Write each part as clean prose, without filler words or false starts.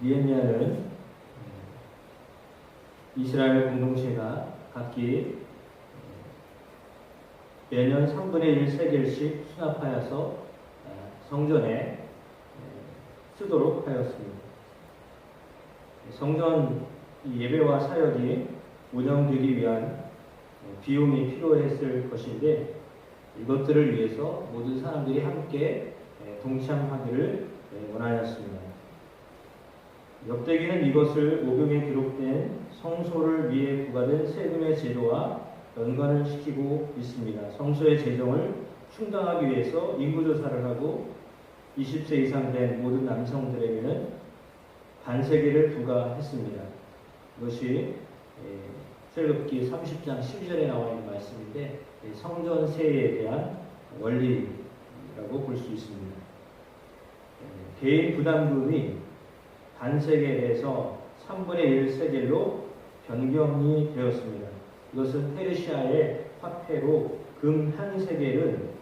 니에미야는 이스라엘 공동체가 각기 매년 3분의 1 세겔씩 수납하여서 성전에 쓰도록 하였습니다. 성전 예배와 사역이 운영되기 위한 비용이 필요했을 것인데 이것들을 위해서 모든 사람들이 함께 동참하기를 원하였습니다. 역대기는 이것을 오경에 기록된 성소를 위해 부과된 세금의 제도와 연관을 시키고 있습니다. 성소의 재정을 충당하기 위해서 인구조사를 하고 20세 이상 된 모든 남성들에게는 반세계를 부과했습니다. 이것이 출애굽기 30장 12절에 나와 있는 말씀인데 성전세에 대한 원리라고 볼 수 있습니다. 개인 부담금이 반세겔에서 3분의 1 세겔로 변경이 되었습니다. 이것은 페르시아의 화폐로 금 1세겔은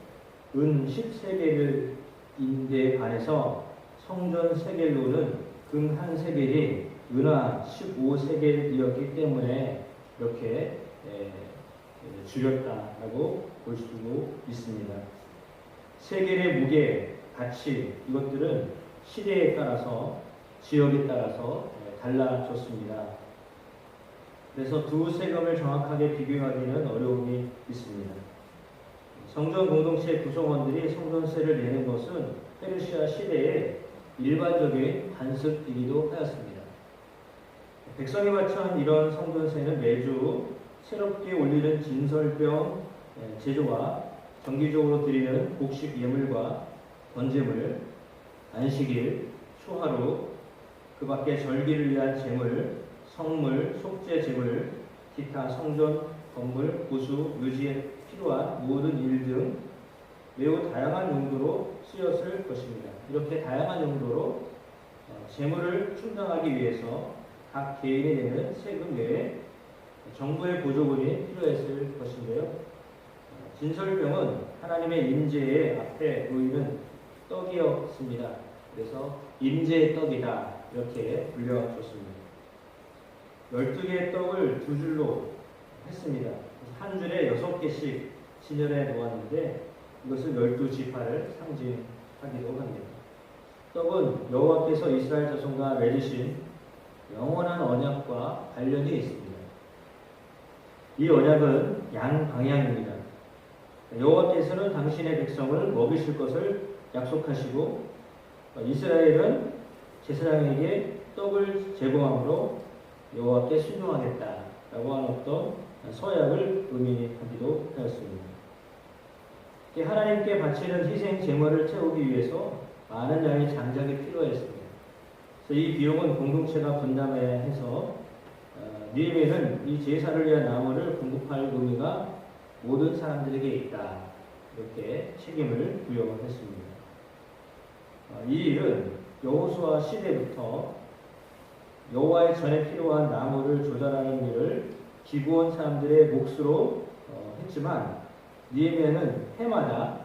은 10세겔인데 반해서 성전 세겔로는 금 1세겔이 은화 15세겔이었기 때문에 이렇게 줄였다라고 볼 수 있습니다. 세겔의 무게, 가치 이것들은 시대에 따라서 지역에 따라서 달라졌습니다. 그래서 두 세금을 정확하게 비교하기는 어려움이 있습니다. 성전 공동체 구성원들이 성전세를 내는 것은 페르시아 시대의 일반적인 관습이기도 하였습니다. 백성이 바친 이런 성전세는 매주 새롭게 올리는 진설병 제조와 정기적으로 드리는 곡식 예물과 번제물, 안식일, 초하루, 그 밖에 절기를 위한 제물, 성물, 속죄 제물, 기타 성전, 건물, 보수, 유지에 필요한 모든 일 등 매우 다양한 용도로 쓰였을 것입니다. 이렇게 다양한 용도로 재물을 충당하기 위해서 각 개인이 내는 세금 외에 정부의 보조금이 필요했을 것인데요. 진설병은 하나님의 임재의 앞에 놓이는 떡이었습니다. 그래서 임재의 떡이다 이렇게 불려졌습니다. 12개의 떡을 두 줄로 했습니다. 한 줄에 6개씩 진열해 놓았는데 이것은 12지파를 상징하기도 합니다. 떡은 여호와께서 이스라엘 자손과 맺으신 영원한 언약과 관련이 있습니다. 이 언약은 양방향입니다. 여호와께서는 당신의 백성을 먹이실 것을 약속하시고 이스라엘은 제사장에게 떡을 제공함으로 여호와께 순종하겠다라고 하는 어떤 서약을 의미하기도 하였습니다. 하나님께 바치는 희생 제물을 채우기 위해서 많은 양의 장작이 필요했습니다. 그래서 이 비용은 공동체가 분담해야 해서 니에미야는 이 제사를 위한 나무를 공급할 의무가 모든 사람들에게 있다 이렇게 책임을 부여했습니다. 이 일은 여호수아 시대부터 여호와의 전에 필요한 나무를 조달하는 일을 기부원 사람들의 몫으로 했지만 니에미야는 해마다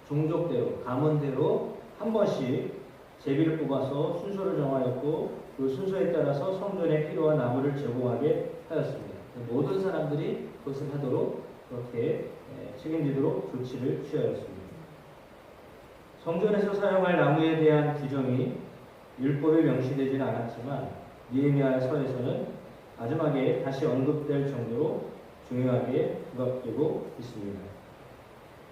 종족대로 가문대로 한 번씩 제비를 뽑아서 순서를 정하였고 그 순서에 따라서 성전에 필요한 나무를 제공하게 하였습니다. 모든 사람들이 그것을 하도록 그렇게 책임지도록 조치를 취하였습니다. 성전에서 사용할 나무에 대한 규정이 율법에 명시되지는 않았지만 니에미야서에서는 마지막에 다시 언급될 정도로 중요하게 부각되고 있습니다.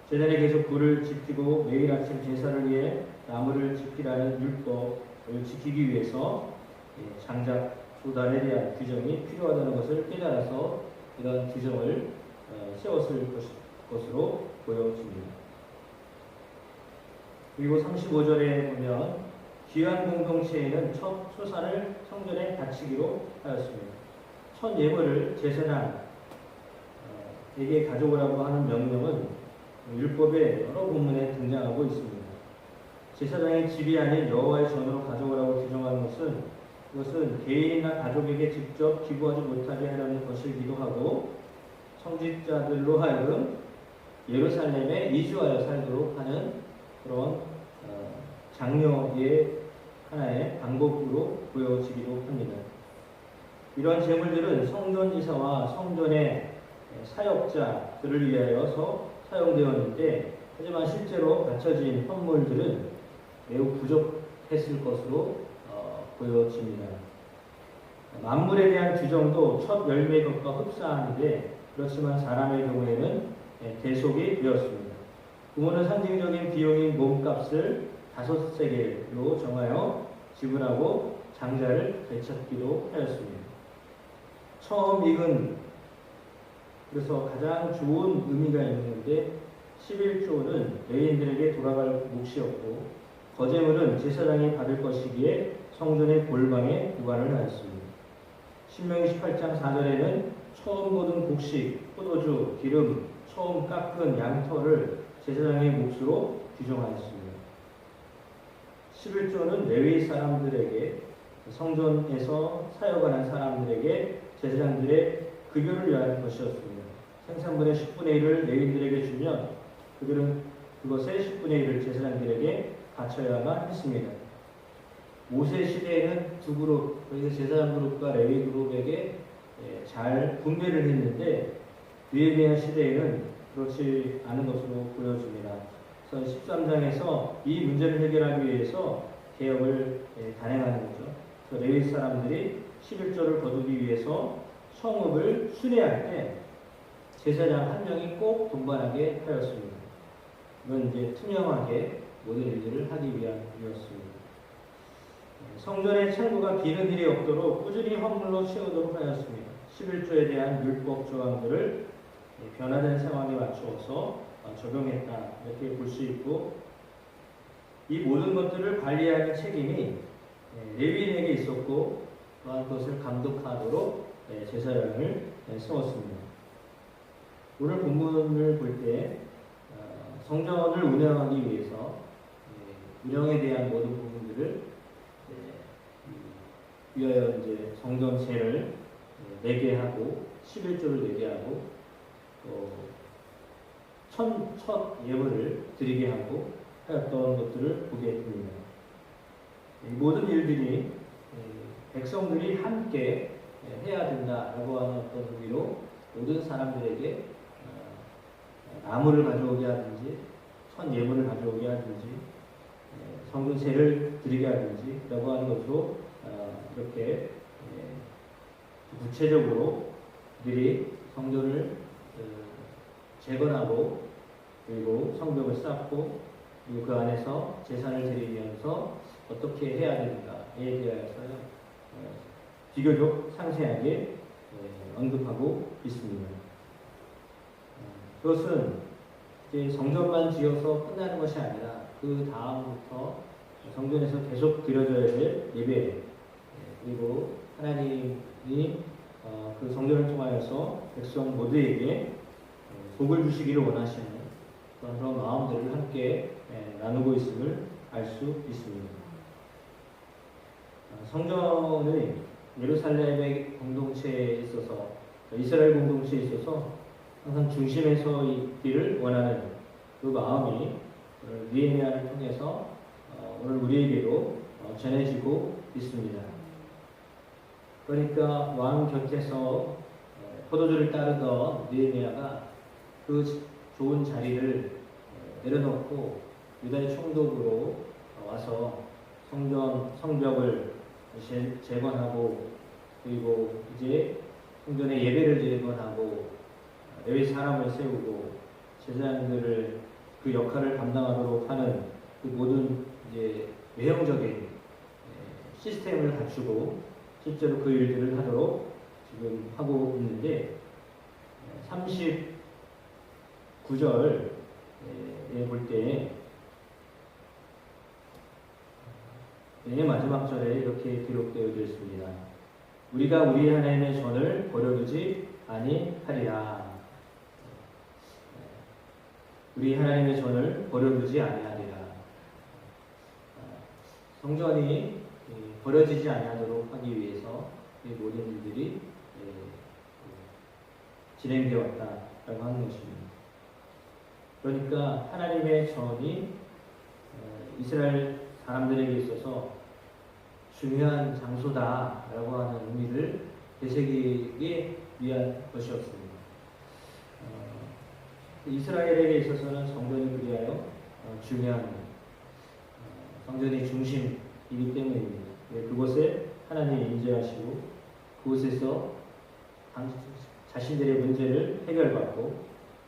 제단에 계속 불을 지피고 매일 아침 제사를 위해 나무를 지피라는 율법을 지키기 위해서 장작 조달에 대한 규정이 필요하다는 것을 깨달아서 이런 규정을 세웠을 것으로 보여집니다. 그리고 35절에 보면 귀한 공동체에는 첫 소산을 성전에 바치기로 하였습니다. 첫 예물을 제사장에게 가져오라고 하는 명령은 율법의 여러 본문에 등장하고 있습니다. 제사장의 집이 아닌 여호와의 전으로 가져오라고 규정한 것은 이것은 개인이나 가족에게 직접 기부하지 못하게 하려는 것이기도 하고 성직자들로 하여금 예루살렘에 이주하여 살도록 하는 그런 장려의 하나의 방법으로 보여지기도 합니다. 이러한 제물들은 성전이사와 성전의 사역자들을 위하여서 사용되었는데, 하지만 실제로 바쳐진 헌물들은 매우 부족했을 것으로 보여집니다. 만물에 대한 규정도 첫 열매 것과 흡사한데, 그렇지만 사람의 경우에는 대속이 되었습니다. 부모는 상징적인 비용인 몸값을 5세겔로 정하여 지불하고 장자를 되찾기도 하였습니다. 처음 익은, 그래서 가장 좋은 의미가 있는데 11조는 레위인들에게 돌아갈 몫이었고, 거제물은 제사장이 받을 것이기에 성전의 골방에 보관을 하였습니다. 신명기 18장 4절에는 처음 거둔 곡식, 포도주, 기름, 처음 깎은 양털을 제사장의 몫으로 규정하였습니다. 11조는 레위 사람들에게, 성전에서 사역하는 사람들에게 제사장들의 급여를 위한 것이었습니다. 생산분의 10분의 1을 레위인들에게 주면 그들은 그것의 10분의 1을 제사장들에게 바쳐야만 했습니다. 모세 시대에는 두 그룹, 그래서 제사장 그룹과 레위 그룹에게 잘 분배를 했는데, 느헤미야 시대에는 그렇지 않은 것으로 보여집니다. 그래서 13장에서 이 문제를 해결하기 위해서 개혁을 단행하는 거죠. 그래서 레위 사람들이 11조를 거두기 위해서 성읍을 순회할 때 제사장 한 명이 꼭 동반하게 하였습니다. 이건 이제 투명하게 모든 일들을 하기 위함이었습니다. 성전의 창고가 비는 일이 없도록 꾸준히 헌물로 채우도록 하였습니다. 11조에 대한 율법 조항들을 변화된 상황에 맞추어서 적용했다, 이렇게 볼 수 있고, 이 모든 것들을 관리하는 책임이 레위인에게 있었고, 또한 그것을 감독하도록 제사장을 세웠습니다. 오늘 본문을 볼 때 성전을 운영하기 위해서 운영에 대한 모든 부분들을 위하여 이제 성전세를 내게 하고 11조를 내게 하고 첫 예물을 드리게 하고 하였던 것들을 보게 됩니다. 이 모든 일들이 백성들이 함께 해야 된다라고 하는 어떤 의미로 모든 사람들에게 나무를 가져오게 하든지 첫 예물을 가져오게 하든지 성전세를 드리게 하든지 라고 하는 것으로 이렇게 구체적으로 그들이 성전을 재건하고, 그리고 성벽을 쌓고, 그리고 그 안에서 제사를 드리면서 어떻게 해야 되는가에 대해서요 비교적 상세하게 언급하고 있습니다. 그것은 이제 성전만 지어서 끝나는 것이 아니라 그 다음부터 성전에서 계속 드려져야 될 예배, 그리고 하나님이 그 성전을 통하여서 백성 모두에게 복을 주시기를 원하시는 그런 마음들을 함께 나누고 있음을 알 수 있습니다. 성전의 예루살렘의 공동체에 있어서, 이스라엘 공동체에 있어서 항상 중심에 서 있기를 원하는 그 마음이 오늘 느헤미야를 통해서 오늘 우리에게도 전해지고 있습니다. 그러니까 왕 곁에서 포도주를 따르던 느헤미야가 그 좋은 자리를 내려놓고 유다의 총독으로 와서 성벽을 재건하고, 그리고 이제 성전의 예배를 재건하고 레위 사람을 세우고 제사장들을 그 역할을 감당하도록 하는 그 모든 이제 외형적인 시스템을 갖추고 실제로 그 일들을 하도록 지금 하고 있는데, 39절에 볼 때 마지막 절에 이렇게 기록되어 있습니다. 우리가 우리 하나님의 전을 버려두지 아니하리라. 우리 하나님의 전을 버려두지 아니하리라. 성전이 버려지지 아니하도록 하기 위해서 이 모든 일들이 진행되어 왔다라고 하는 것입니다. 그러니까 하나님의 전이 이스라엘 사람들에게 있어서 중요한 장소다라고 하는 의미를 되새기기 위한 것이었습니다. 이스라엘에게 있어서는 성전이 그리하여 중요한 성전이 중심이기 때문입니다. 그곳에 하나님이 임재하시고 그곳에서 자신들의 문제를 해결받고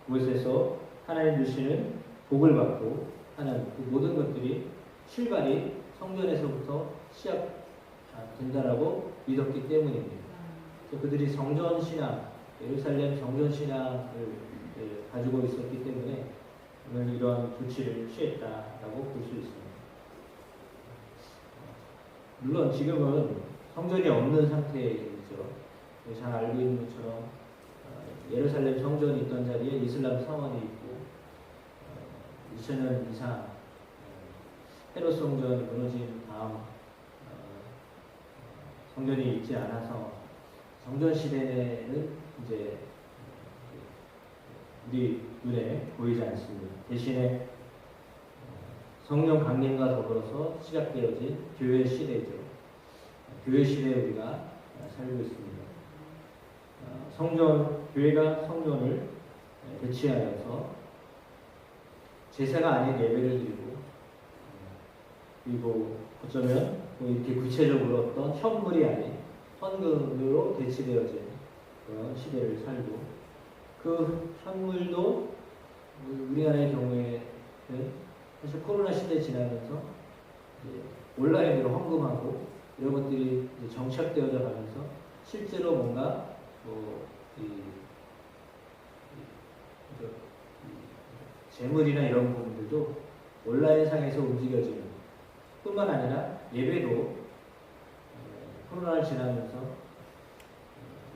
그곳에서 하나님 주시는 복을 받고 하는 그 모든 것들이 출발이 성전에서부터 시작된다라고 믿었기 때문입니다. 그들이 성전 신앙, 예루살렘 성전 신앙을 가지고 있었기 때문에 오늘 이러한 조치를 취했다라고 볼 수 있습니다. 물론 지금은 성전이 없는 상태이죠. 잘 알고 있는 것처럼 예루살렘 성전이 있던 자리에 이슬람 사원이 있고 2000년 이상 헤롯 성전이 무너진 다음 성전이 있지 않아서 성전 시대는 이제 우리 눈에 보이지 않습니다. 대신에 성령 강림과 더불어서 시작되어진 교회 시대죠. 교회 시대에 우리가 살고 있습니다. 교회가 성전을 배치하여서 제사가 아닌 예배를 드리고 그리고 어쩌면 이렇게 구체적으로 어떤 현물이 아닌 헌금으로 대치되어진 그런 시대를 살고 그 현물도 우리나라의 경우에는 사실 코로나 시대 지나면서 온라인으로 헌금하고 이런 것들이 정착되어져 가면서 실제로 뭔가 재물이나 이런 부분들도 온라인상에서 움직여지는 뿐만 아니라 예배도 코로나를 지나면서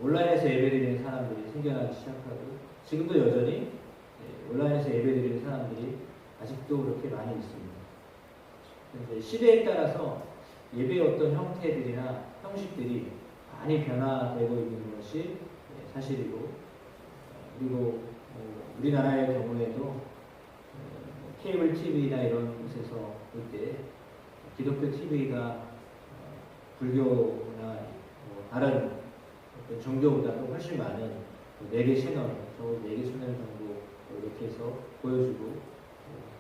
온라인에서 예배드리는 사람들이 생겨나기 시작하고 지금도 여전히 온라인에서 예배드리는 사람들이 아직도 그렇게 많이 있습니다. 시대에 따라서 예배의 어떤 형태들이나 형식들이 많이 변화되고 있는 것이 사실이고 그리고 우리나라의 경우에도 케이블 TV나 이런 곳에서 볼 때 기독교 TV가 불교나 다른 어떤 종교보다도 훨씬 많은 4개 채널, 적어도 4개 채널 정도 이렇게 해서 보여주고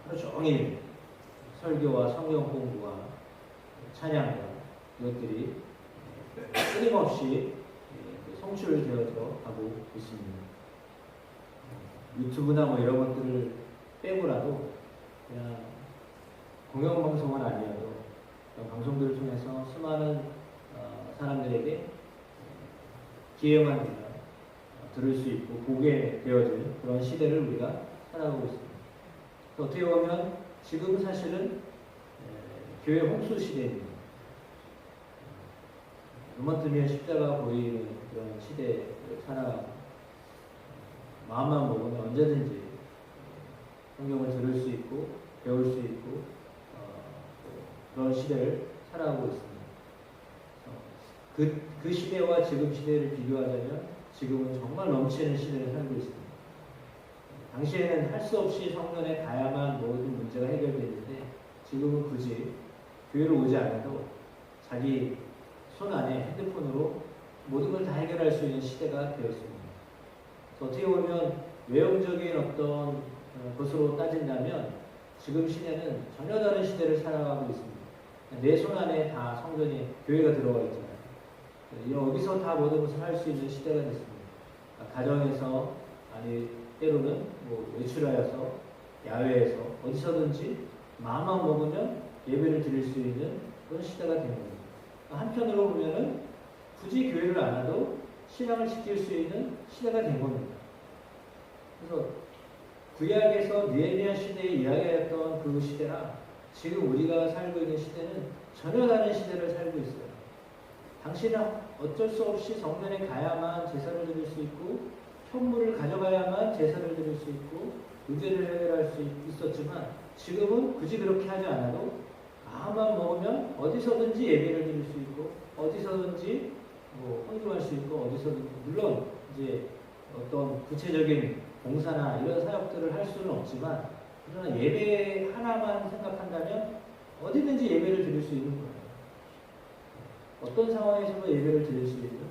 하루 종일 설교와 성경 공부와 찬양과 이것들이 끊임없이 송출되어서 가고 있습니다. 유튜브나 뭐 이런 것들을 빼고라도 그냥 공영방송은 아니어도 방송들을 통해서 수많은 사람들에게 기회만 되면 들을 수 있고 보게 되어진 그런 시대를 우리가 살아가고 있습니다. 어떻게 보면 지금 사실은 교회 홍수 시대입니다. 음악 들으면 십자가 보이는 그런 시대를 살아가고 마음만 먹으면 언제든지 성경을 들을 수 있고 배울 수 있고 그런 시대를 살아가고 있습니다. 그 시대와 지금 시대를 비교하자면 지금은 정말 넘치는 시대를 살고 있습니다. 당시에는 할 수 없이 성전에 가야만 모든 문제가 해결되는데 지금은 굳이 교회를 오지 않아도 자기 손 안에 핸드폰으로 모든 걸 다 해결할 수 있는 시대가 되었습니다. 어떻게 보면 외형적인 어떤 것으로 따진다면 지금 시대는 전혀 다른 시대를 살아가고 있습니다. 내 손 안에 다 성전이 교회가 들어가 있잖아요. 여기서 다 모든 것을 할 수 있는 시대가 됐습니다. 가정에서 아니 때로는 외출하여서 야외에서 어디서든지 마음만 먹으면 예배를 드릴 수 있는 그런 시대가 된 겁니다. 한편으로 보면은 굳이 교회를 안 와도 신앙을 지킬 수 있는 시대가 된 겁니다. 그래서 구약에서 느헤미야 시대에 이야기했던 그 시대랑 지금 우리가 살고 있는 시대는 전혀 다른 시대를 살고 있어요. 당시는 어쩔 수 없이 성전에 가야만 제사를 드릴 수 있고 현물을 가져가야만 제사를 드릴 수 있고 문제를 해결할 수 있었지만 지금은 굳이 그렇게 하지 않아도 마음만 먹으면 어디서든지 예배를 드릴 수 있고 어디서든지 헌금할 수 있고 어디서든지 물론 이제 어떤 구체적인 봉사나 이런 사역들을 할 수는 없지만 그러나 예배 하나만 생각한다면 어디든지 예배를 드릴 수 있는 거예요. 어떤 상황에서도 예배를 드릴 수 있는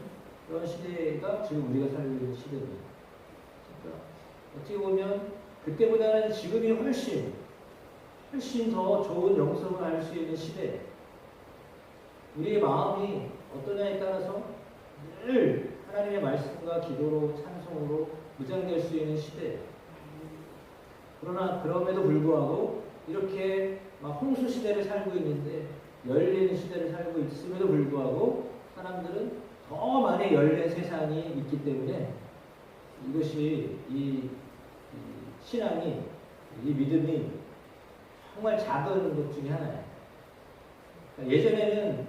그런 시대가 지금 우리가 살고 있는 시대입니다. 그러니까 어떻게 보면 그때보다는 지금이 훨씬 더 좋은 영성을 알 수 있는 시대. 우리의 마음이 어떠냐에 따라서 늘 하나님의 말씀과 기도로 찬송으로 무장될 수 있는 시대. 그러나 그럼에도 불구하고 이렇게 막 홍수 시대를 살고 있는데 열린 시대를 살고 있음에도 불구하고 사람들은 더 많이 열린 세상이 있기 때문에 이것이 이 신앙이 이 믿음이 정말 작은 것 중에 하나예요. 그러니까 예전에는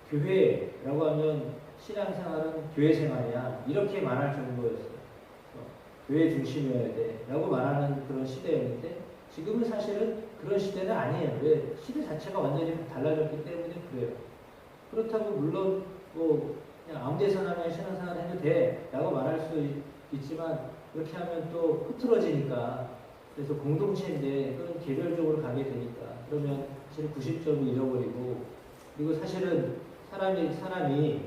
교회라고 하면 신앙생활은 교회생활이야 이렇게 말할 정도였어요. 교회 중심이어야 돼 라고 말하는 그런 시대였는데 지금은 사실은 그런 시대는 아니에요. 왜? 시대 자체가 완전히 달라졌기 때문에 그래요. 그렇다고 물론 뭐 그냥 아무 데서나 그냥 신앙생활 해도 돼 라고 말할 수 있지만 그렇게 하면 또 흐트러지니까 그래서 공동체인데 그런 개별적으로 가게 되니까 그러면 사실 구심점을 잃어버리고 그리고 사실은 사람이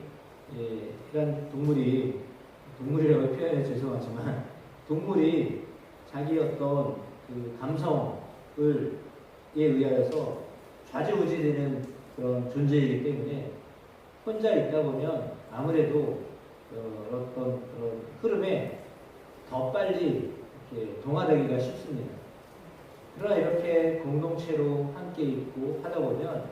이런 동물이라고 표현해 죄송하지만 동물이 자기 어떤 그 감성에 의하여서 좌지우지되는 그런 존재이기 때문에 혼자 있다 보면 아무래도 어떤 그런 흐름에 더 빨리 이렇게 동화되기가 쉽습니다. 그러나 이렇게 공동체로 함께 있고 하다 보면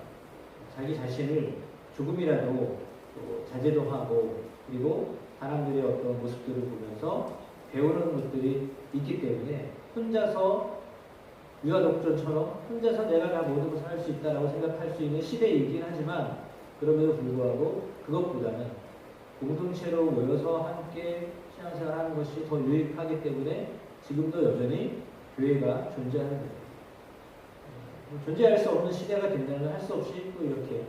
자기 자신을 조금이라도 또 자제도 하고 그리고 사람들의 어떤 모습들을 보면서 배우는 것들이 있기 때문에 혼자서 유아독존처럼 혼자서 내가 다 모든 것을 할 수 있다라고 생각할 수 있는 시대이긴 하지만 그럼에도 불구하고 그것보다는 공동체로 모여서 함께 신앙생활하는 것이 더 유익하기 때문에 지금도 여전히 교회가 존재하는 거예요. 존재할 수 없는 시대가 된다면 할 수 없이 또 이렇게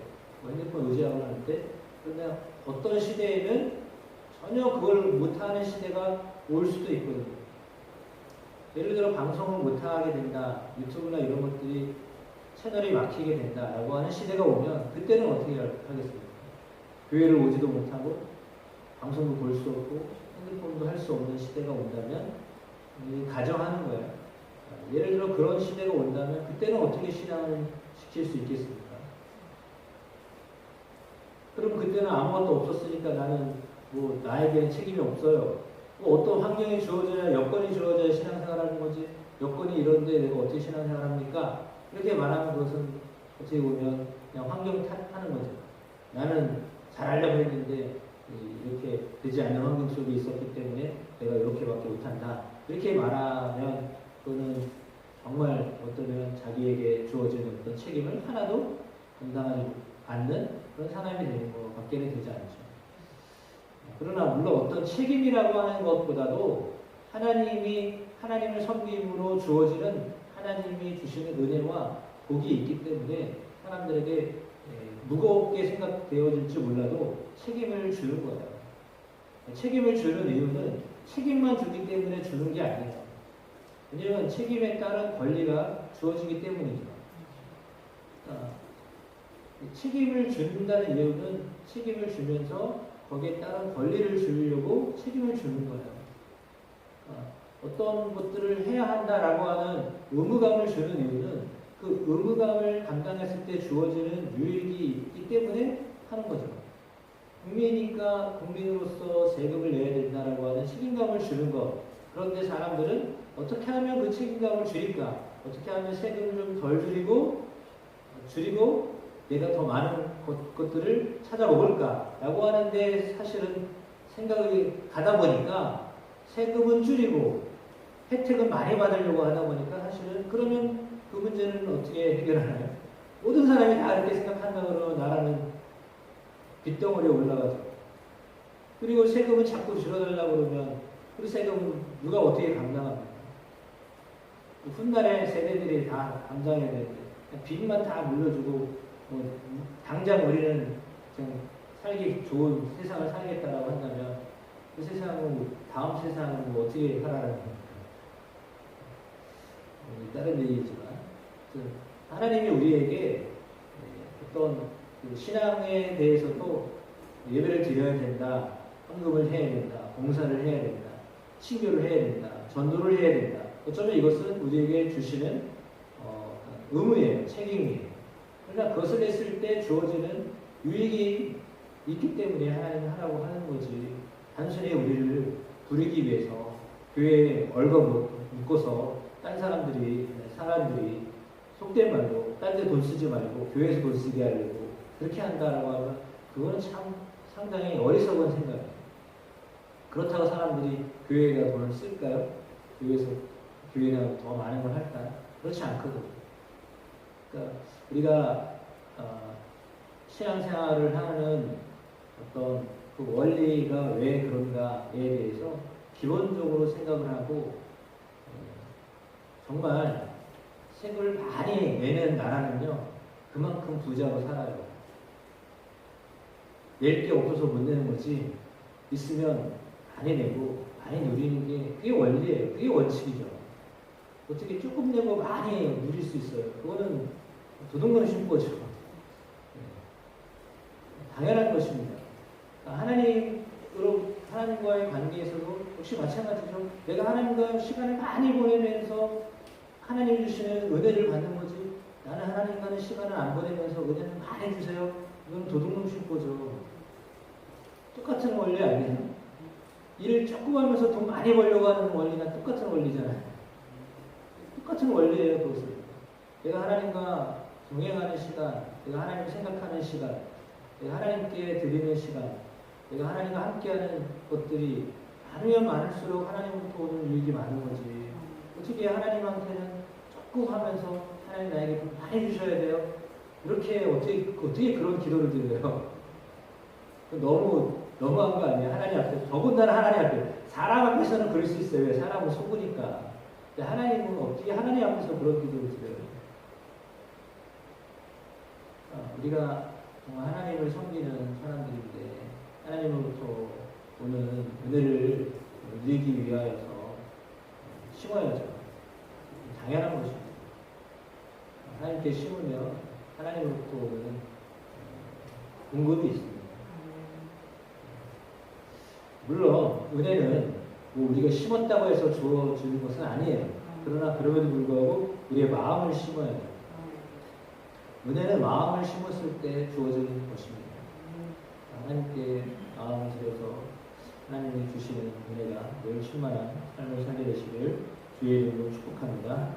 핸드폰 의지하고 하는데 그러나 어떤 시대에는 전혀 그걸 못하는 시대가 올 수도 있거든요. 예를 들어 방송을 못하게 된다, 유튜브나 이런 것들이 채널이 막히게 된다라고 하는 시대가 오면 그때는 어떻게 하겠습니까? 교회를 오지도 못하고 방송도 볼 수 없고 핸드폰도 할 수 없는 시대가 온다면 가정하는 거예요. 예를 들어 그런 시대가 온다면 그때는 어떻게 신앙을 지킬 수 있겠습니까? 그럼 그때는 아무것도 없었으니까 나는 뭐 나에게는 책임이 없어요. 뭐 어떤 환경이 주어져야 여건이 주어져야 신앙생활하는 거지 여건이 이런데 내가 어떻게 신앙생활합니까? 이렇게 말하는 것은 어떻게 보면 그냥 환경 탓하는 거죠. 나는 잘하려고 했는데 이렇게 되지 않는 환경 속에 있었기 때문에 내가 이렇게밖에 못한다. 이렇게 말하면 그거는 정말 어쩌면 자기에게 주어지는 어떤 책임을 하나도 감당하지 않는 그런 사람이 되는 것밖에는 되지 않죠. 그러나 물론 어떤 책임이라고 하는 것보다도 하나님을 섬김으로 주어지는 하나님이 주시는 은혜와 복이 있기 때문에 사람들에게 무겁게 생각되어질지 몰라도 책임을 주는 거예요. 책임을 주는 이유는 책임만 주기 때문에 주는 게 아니에요. 왜냐하면 책임에 따른 권리가 주어지기 때문이죠. 책임을 준다는 이유는 책임을 주면서 거기에 따른 권리를 주려고 책임을 주는 거예요. 어떤 것들을 해야 한다라고 하는 의무감을 주는 이유는 그 의무감을 감당했을 때 주어지는 유익이 있기 때문에 하는 거죠. 국민이니까 국민으로서 세금을 내야 된다라고 하는 책임감을 주는 것. 그런데 사람들은 어떻게 하면 그 책임감을 줄일까? 어떻게 하면 세금을 좀 덜 줄이고 내가 더 많은 것들을 찾아먹을까? 라고 하는데 사실은 생각이 가다 보니까 세금은 줄이고 혜택은 많이 받으려고 하다 보니까 사실은 그러면 그 문제는 어떻게 해결하나요? 모든 사람이 다 이렇게 생각한다 그러면 나라는 빚덩어리에 올라가죠. 그리고 세금은 자꾸 줄여달라고 그러면 그 세금은 누가 어떻게 감당합니까? 훗날에 세대들이 다 감당해야 되는데 빚만 다 물려주고 당장 우리는 좀 살기 좋은 세상을 살겠다라고 한다면 그 세상은 다음 세상은 어떻게 살아가는 겁니까? 다른 얘기지만 하나님이 우리에게 어떤 그 신앙에 대해서도 예배를 드려야 된다, 헌금을 해야 된다, 봉사를 해야 된다, 친교를 해야 된다, 전도를 해야 된다. 어쩌면 이것은 우리에게 주시는 의무예요, 책임이에요. 그러나 그것을 했을 때 주어지는 유익이 있기 때문에 하나님 하라고 하는 거지. 단순히 우리를 부리기 위해서 교회에 묶어서 딴 사람들이 속된 말로 딴 데 돈 쓰지 말고 교회에서 돈 쓰게 하려고 그렇게 한다라고 하면 그거는 참 상당히 어리석은 생각이에요. 그렇다고 사람들이 교회에다 돈을 쓸까요? 교회가 더 많은 걸 할까? 그렇지 않거든요. 그러니까 우리가 신앙생활을 하는 어떤 그 원리가 왜 그런가에 대해서 기본적으로 생각을 하고 정말 세금을 많이 내는 나라는요 그만큼 부자로 살아요. 낼 게 없어서 못 내는 거지 있으면 많이 내고 많이 누리는 게 그게 원리예요. 그게 원칙이죠. 어떻게 조금 내고 많이 누릴 수 있어요. 그거는 도둑놈 신고죠. 당연한 것입니다. 하나님과의 관계에서도 역시 마찬가지죠. 내가 하나님과 시간을 많이 보내면서 하나님 주시는 은혜를 받는 거지. 나는 하나님과는 시간을 안 보내면서 은혜를 많이 주세요. 이건 도둑놈 신고죠. 똑같은 원리 아니에요? 일을 조금 하면서 돈 많이 벌려고 하는 원리나 똑같은 원리잖아요. 똑같은 원리예요, 그것은. 내가 하나님과 동행하는 시간, 내가 하나님을 생각하는 시간, 내가 하나님께 드리는 시간, 내가 하나님과 함께하는 것들이 많으면 많을수록 하나님부터 오는 유익이 많은 거지. 어떻게 하나님한테는 조금 하면서 하나님 나에게 좀 많이 주셔야 돼요? 이렇게 어떻게 그런 기도를 드려요? 너무한 거 아니에요? 하나님 앞에서. 더군다나 하나님 앞에. 사람 앞에서는 그럴 수 있어요. 왜? 사람은 속으니까. 근데 하나님은 어떻게 하나님 앞에서 그런 기도를 드려요? 우리가 정말 하나님을 섬기는 사람들인데 하나님으로부터 오는 은혜를 누리기 위하여서 심어야죠. 당연한 것입니다. 하나님께 심으면 하나님으로부터 오는 공급이 있습니다. 물론 은혜는 뭐 우리가 심었다고 해서 주어지는 것은 아니에요. 그러나 그럼에도 불구하고 우리의 마음을 심어야 돼요. 은혜는 마음을 심었을 때 주어지는 것입니다. 하나님께 마음을 들여서 하나님이 주시는 은혜가 늘 충만한 삶을 살게 되시길 주의 이름으로 축복합니다.